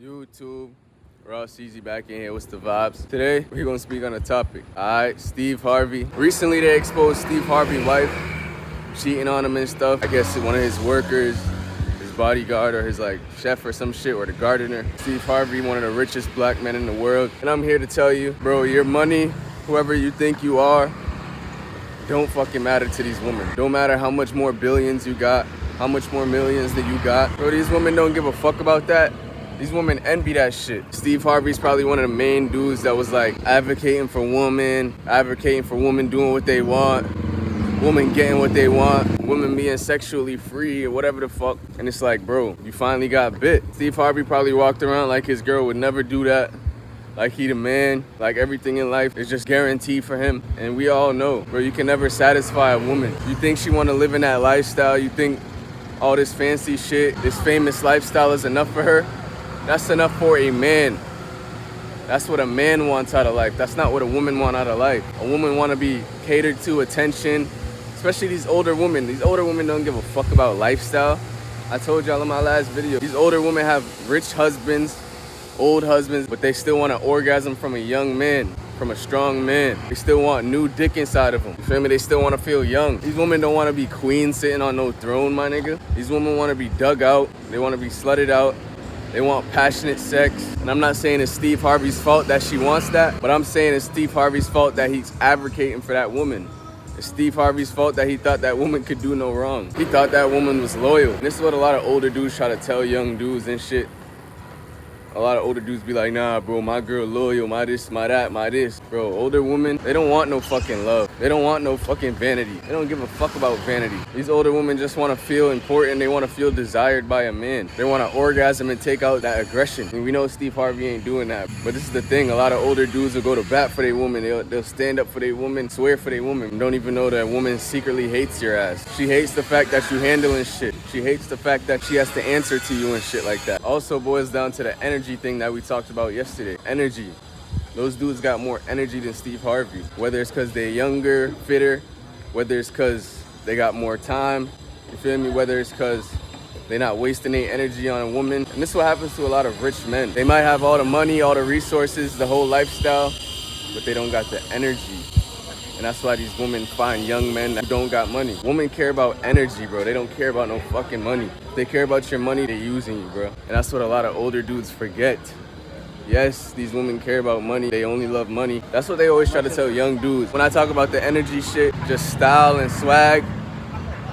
YouTube, Ceezy back in here. What's the vibes? Today, we're gonna speak on a topic. Alright, Steve Harvey. Recently, they exposed Steve Harvey's wife cheating on him and stuff. I guess one of his workers, his bodyguard or his like chef or some shit, or the gardener. Steve Harvey, one of the richest black men in the world. And I'm here to tell you, bro, your money, whoever you think you are, don't fucking matter to these women. Don't matter how much more billions you got, how much more millions that you got. Bro, these women don't give a fuck about that. These women envy that shit. Steve Harvey's probably one of the main dudes that was like advocating for women doing what they want, women getting what they want, women being sexually free or whatever the fuck. And it's like, bro, you finally got bit. Steve Harvey probably walked around like his girl would never do that. Like he the man, like everything in life is just guaranteed for him. And we all know, bro, you can never satisfy a woman. You think she wanna live in that lifestyle, you think all this fancy shit, this famous lifestyle is enough for her? That's enough for a man. That's what a man wants out of life. That's not what a woman wants out of life. A woman want to be catered to, attention, especially these older women. These older women don't give a fuck about lifestyle. I told y'all in my last video, these older women have rich husbands, old husbands, but they still want an orgasm from a young man, from a strong man. They still want new dick inside of them. You feel me? They still want to feel young. These women don't want to be queens sitting on no throne, my nigga. These women want to be dug out. They want to be slutted out. They want passionate sex. And I'm not saying it's Steve Harvey's fault that she wants that, but I'm saying it's Steve Harvey's fault that he's advocating for that woman. It's Steve Harvey's fault that he thought that woman could do no wrong. He thought that woman was loyal. And this is what a lot of older dudes try to tell young dudes and shit. A lot of older dudes be like, nah, bro, my girl loyal, my this, my that, my this. Bro, older women, they don't want no fucking love. They don't want no fucking vanity. They don't give a fuck about vanity. These older women just want to feel important. They want to feel desired by a man. They want to orgasm and take out that aggression. And we know Steve Harvey ain't doing that. But this is the thing. A lot of older dudes will go to bat for their woman. They'll stand up for their woman, swear for their woman. Don't even know that woman secretly hates your ass. She hates the fact that you handling shit. She hates the fact that she has to answer to you and shit like that. Also boils down to the energy thing that we talked about yesterday. Energy. Those dudes got more energy than Steve Harvey. Whether it's because they're younger, fitter, whether it's because they got more time, you feel me? Whether it's because they're not wasting their energy on a woman. And this is what happens to a lot of rich men. They might have all the money, all the resources, the whole lifestyle, but they don't got the energy. And that's why these women find young men that don't got money. Women care about energy, bro. They don't care about no fucking money. If they care about your money, they're using you, bro. And that's what a lot of older dudes forget. Yes, these women care about money. They only love money. That's what they always try to tell young dudes. When I talk about the energy shit, just style and swag,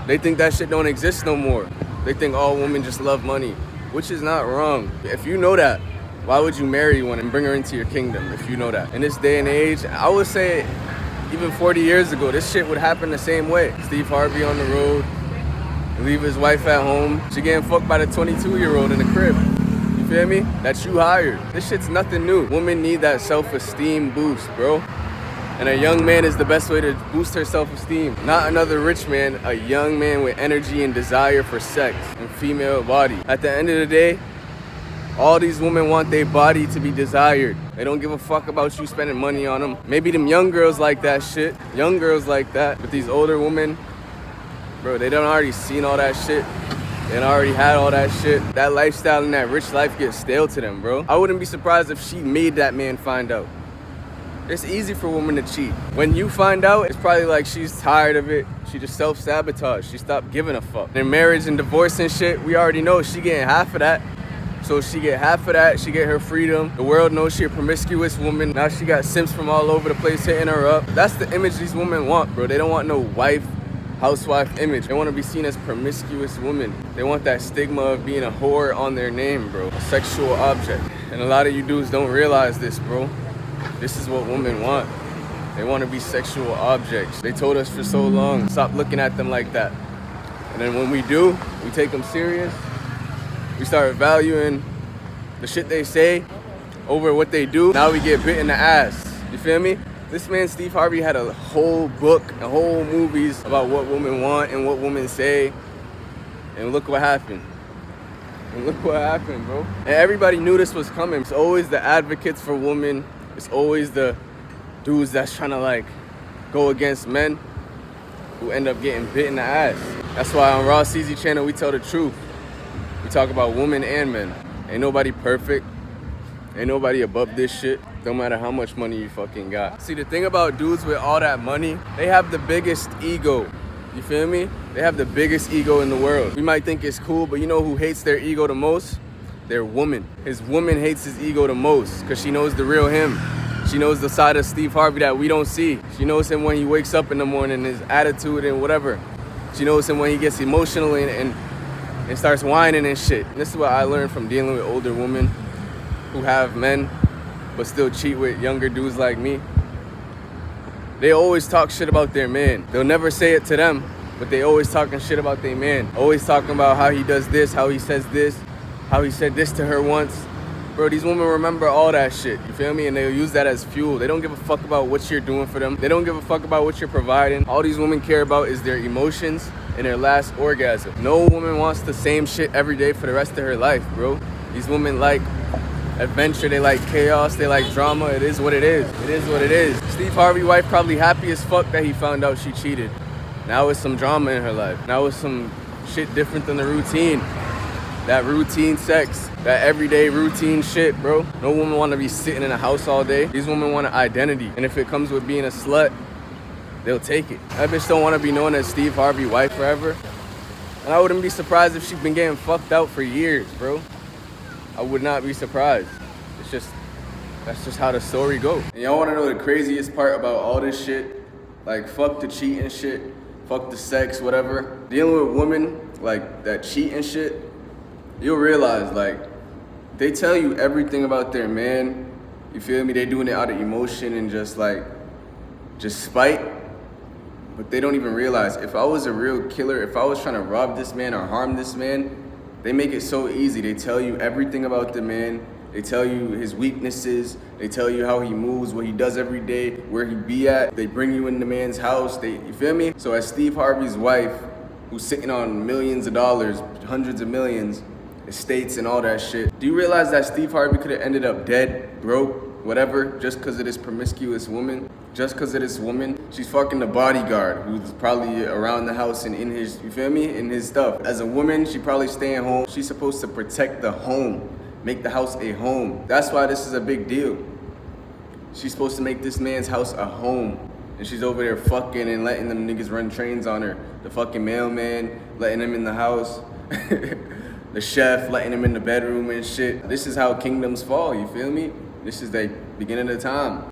they think that shit don't exist no more. They think all women just love money, which is not wrong. If you know that, why would you marry one and bring her into your kingdom if you know that? In this day and age, I would say even 40 years ago, this shit would happen the same way. Steve Harvey on the road, leave his wife at home. She getting fucked by the 22-year-old in the crib. You feel me? That you hired. This shit's nothing new. Women need that self-esteem boost, bro. And a young man is the best way to boost her self-esteem. Not another rich man, a young man with energy and desire for sex and female body. At the end of the day, all these women want their body to be desired. They don't give a fuck about you spending money on them. Maybe them young girls like that shit. Young girls like that. But these older women, bro, they done already seen all that shit. They done already had all that shit. That lifestyle and that rich life gets stale to them, bro. I wouldn't be surprised if she made that man find out. It's easy for women to cheat. When you find out, it's probably like she's tired of it. She just self-sabotage. She stopped giving a fuck. In marriage and divorce and shit, we already know she getting half of that. So she get half of that, she get her freedom. The world knows she a promiscuous woman. Now she got simps from all over the place hitting her up. That's the image these women want, bro. They don't want no wife, housewife image. They want to be seen as promiscuous women. They want that stigma of being a whore on their name, bro. A sexual object. And a lot of you dudes don't realize this, bro. This is what women want. They want to be sexual objects. They told us for so long, stop looking at them like that. And then when we do, we take them serious. We start valuing the shit they say over what they do. Now we get bit in the ass. You feel me? This man, Steve Harvey, had a whole book, a whole movies about what women want and what women say. And look what happened. And look what happened, bro. And everybody knew this was coming. It's always the advocates for women. It's always the dudes that's trying to like go against men who end up getting bit in the ass. That's why on Ceezy channel, we tell the truth. We talk about women and men. Ain't nobody perfect. Ain't nobody above this shit. Don't matter how much money you fucking got. See, the thing about dudes with all that money, they have the biggest ego. You feel me? They have the biggest ego in the world. We might think it's cool, but you know who hates their ego the most? Their woman. His woman hates his ego the most because she knows the real him. She knows the side of Steve Harvey that we don't see. She knows him when he wakes up in the morning, his attitude and whatever. She knows him when he gets emotional and starts whining and shit. And this is what I learned from dealing with older women who have men but still cheat with younger dudes like me. They always talk shit about their man. They'll never say it to them, but they always talking shit about their man. Always talking about how he does this, how he says this, how he said this to her once. Bro, these women remember all that shit, you feel me? And they'll use that as fuel. They don't give a fuck about what you're doing for them. They don't give a fuck about what you're providing. All these women care about is their emotions and their last orgasm. No woman wants the same shit every day for the rest of her life, bro. These women like adventure, they like chaos, they like drama. It is what it is. It is what it is. Steve Harvey's wife probably happy as fuck that he found out she cheated. Now it's some drama in her life. Now it's some shit different than the routine. That routine sex, that everyday routine shit, bro. No woman want to be sitting in a house all day. These women want an identity. And if it comes with being a slut, they'll take it. That bitch don't want to be known as Steve Harvey's wife forever. And I wouldn't be surprised if she's been getting fucked out for years, bro. I would not be surprised. That's just how the story goes. And y'all want to know the craziest part about all this shit? Like, fuck the cheating shit, fuck the sex, whatever. Dealing with women like that cheat and shit, you'll realize, like, they tell you everything about their man. You feel me? They doing it out of emotion and just spite. But they don't even realize, if I was a real killer, if I was trying to rob this man or harm this man, they make it so easy. They tell you everything about the man. They tell you his weaknesses. They tell you how he moves, what he does every day, where he be at. They bring you in the man's house. You feel me? So as Steve Harvey's wife, who's sitting on millions of dollars, hundreds of millions, estates and all that shit, do you realize that Steve Harvey could have ended up dead, broke, whatever, just because of this promiscuous woman? Just because of this woman? She's fucking the bodyguard who's probably around the house and in his, you feel me, in his stuff. As a woman, she probably staying home. She's supposed to protect the home, make the house a home. That's why this is a big deal. She's supposed to make this man's house a home. And she's over there fucking and letting them niggas run trains on her. The fucking mailman, letting him in the house. The chef, letting him in the bedroom and shit. This is how kingdoms fall, you feel me? This is the beginning of the time.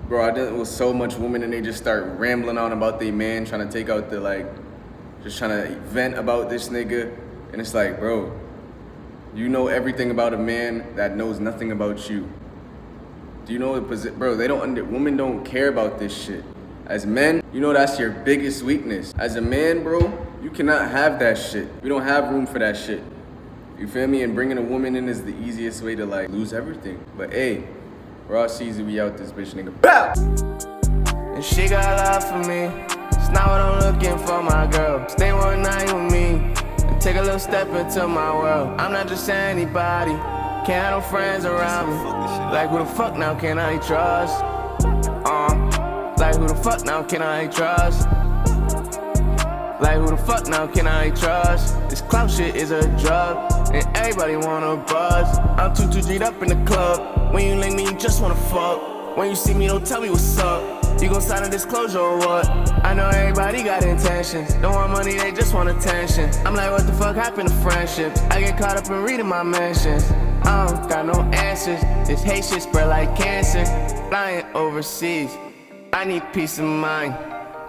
Bro, I dealt with so much women and they just start rambling on about their man, trying to take out the, just trying to vent about this nigga. And it's like, bro, you know everything about a man that knows nothing about you. Do you know the position? Bro, women don't care about this shit. As men, you know that's your biggest weakness. As a man, bro, you cannot have that shit. We don't have room for that shit. You feel me? And bringing a woman in is the easiest way to lose everything. But hey, Raw Ceezy, we out this bitch, nigga. Bow! And she got love for me. It's not what I'm looking for, my girl. Stay one night with me and take a little step into my world. I'm not just anybody. Can't have no friends around me. Like who the fuck now can I trust? Like who the fuck now can I trust? Like who the fuck now can I trust? This clout shit is a drug, and everybody wanna buzz. I'm too G'd up in the club. When you link me, you just wanna fuck. When you see me, don't tell me what's up. You gon' sign a disclosure or what? I know everybody got intentions. Don't want money, they just want attention. I'm like, what the fuck happened to friendships? I get caught up in reading my mentions. I don't got no answers. This hate shit spread like cancer. Flying overseas, I need peace of mind.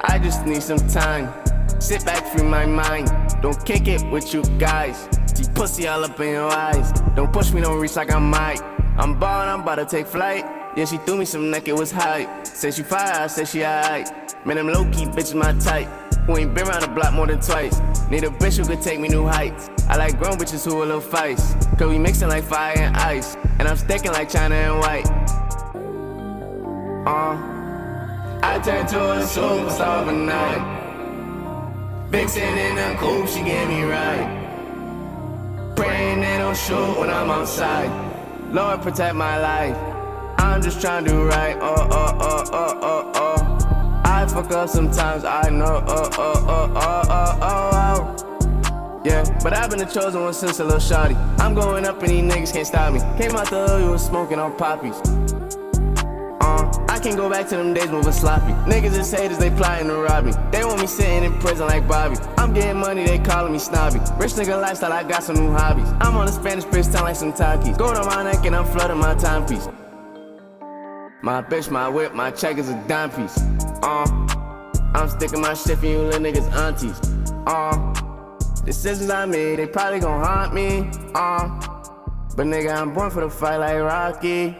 I just need some time. Sit back, free my mind. Don't kick it with you guys. See pussy all up in your eyes. Don't push me, don't reach like I might. I'm ballin', I'm about to take flight. Yeah, she threw me some neck, it was hype. Said she fire, I said she alright. Man, them low-key bitches my type. Who ain't been around the block more than twice. Need a bitch who could take me new heights. I like grown bitches who a little feist. Cause we mixin' like fire and ice. And I'm sticking like China and white. I turned to a superstar overnight. Vixen in the coupe, she get me right. Praying they don't shoot when I'm outside. Lord, protect my life. I'm just trying to do right. I fuck up sometimes, I know. Yeah, but I've been the chosen one since a little shawty. I'm going up and these niggas can't stop me. Came out the hood, you was smoking on poppies. I can't go back to them days moving sloppy. Niggas is haters, they plotting to rob me. They want me sitting in prison like Bobby. I'm getting money, they calling me snobby. Rich nigga lifestyle, I got some new hobbies. I'm on a Spanish bitch, sound like some Takis. Gold on my neck and I'm flooding my timepiece. My bitch, my whip, my check is a dime piece. I'm sticking my shit for you little niggas aunties. Decisions I made, they probably gon' haunt me. But nigga, I'm born for the fight like Rocky.